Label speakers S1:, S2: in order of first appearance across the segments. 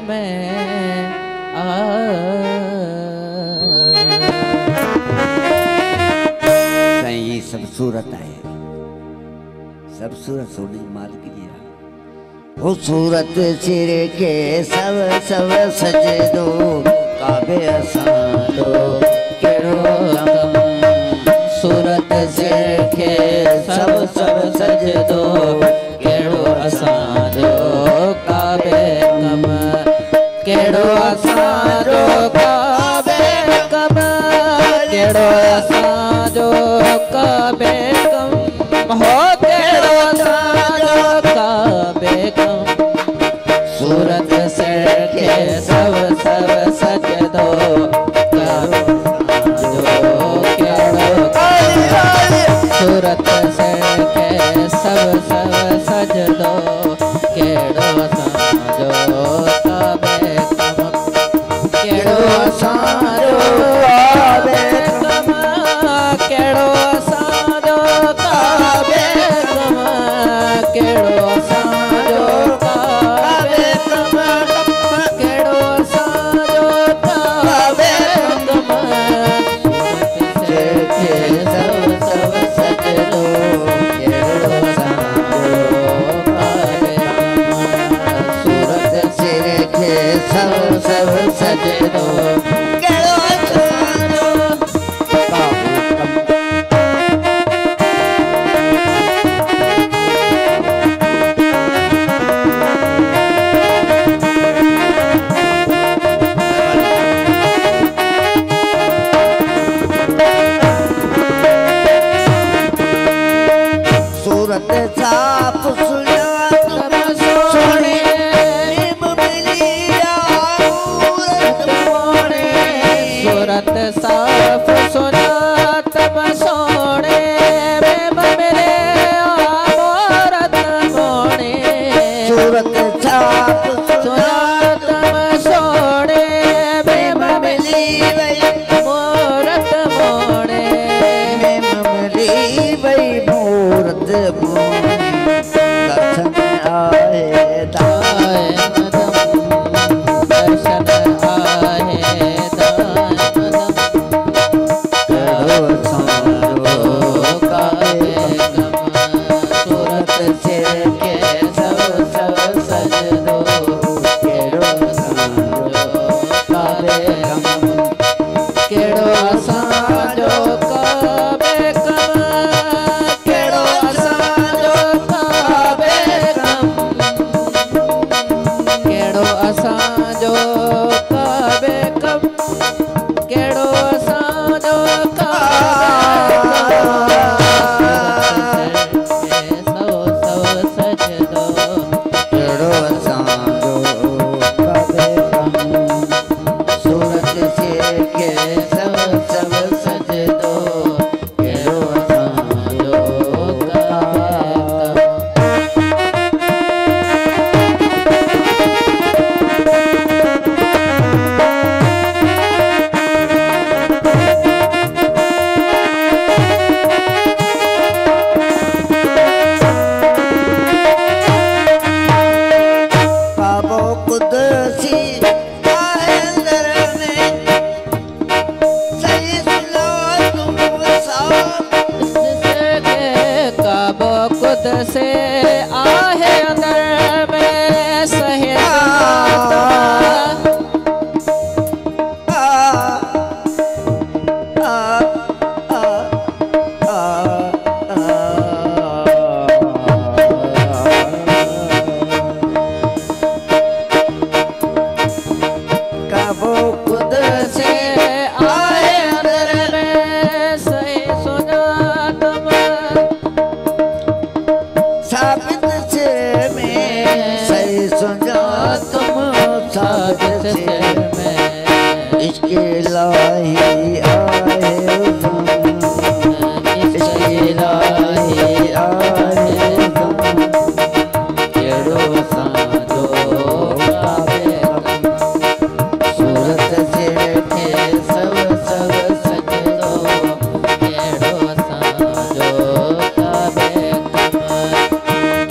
S1: में
S2: सही सब सूरत है, सब सूरत सोनी माल की वो सूरत सिर के सब सब सजदो काबे असांदो केड़ो कम।
S1: सूरत सिर के सब सब सजदो केड़ो असांजो काबे कम। केड़ो असांजो काबे कम, केड़ो असांजो काबे कम हो, केड़ो असांजो काबे कम। सूरत सिर के सब सब सजदो काबे सूरत सिर के सब सब सजदो केड़ो असांजो काबे कम। केड़ो असांजो काबे कम, केड़ो असांजो काबे कम, केड़ो असांजो काबे कम, केड़ो असांजो काबे कम। सूरत सिर के सब सब सजदो केड़ो असांजो काबे कम। सूरत सिर के सब सब सजदो केड़ो असांजो
S2: सूरत साफ सुजात सोने निम मिलिया मूरत मोने।
S1: सूरत साफ सुजात सोने में मिले मूरत मोने।
S2: सूरत साफ
S1: सुजात सोने में मिली मूरत मोने।
S2: मेमरी वही मूरत मोनी दर्शन आए दाए
S1: दर्शन आए दाए
S2: केड़ो असांजो
S1: काबे कम। सूरत सिर के सब सब सजदो
S2: केड़ो असांजो
S1: काबे कम। केड़ो असांजो काबे कम, केड़ो असांजो काबे कम, केड़ो असांजो काबे कम, केड़ो असांजो काबे कम।
S2: केड़ो असांजो काबे कम।
S1: सूरत सिर के सब सब सजदो केड़ो असांजो काबे कम।
S2: काबो कुदसी आहे अंदर में सही सुनो तुम साथ।
S1: काबो खुद से आहे अंदर में सहे
S2: काबो
S1: खुद से आए अंदर में सही सुना तुम।
S2: साबित से में सही सुनो तुम साबित से
S1: में
S2: इसके लाही आए तुम। इसके लाही आए तुम।
S1: केड़ो असांजो काबे कम। सूरत सिर के सब सब सजदो केड़ो असांजो काबे कम।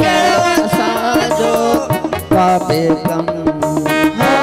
S1: केड़ो असांजो
S2: काबे कम।
S1: हो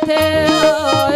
S3: थे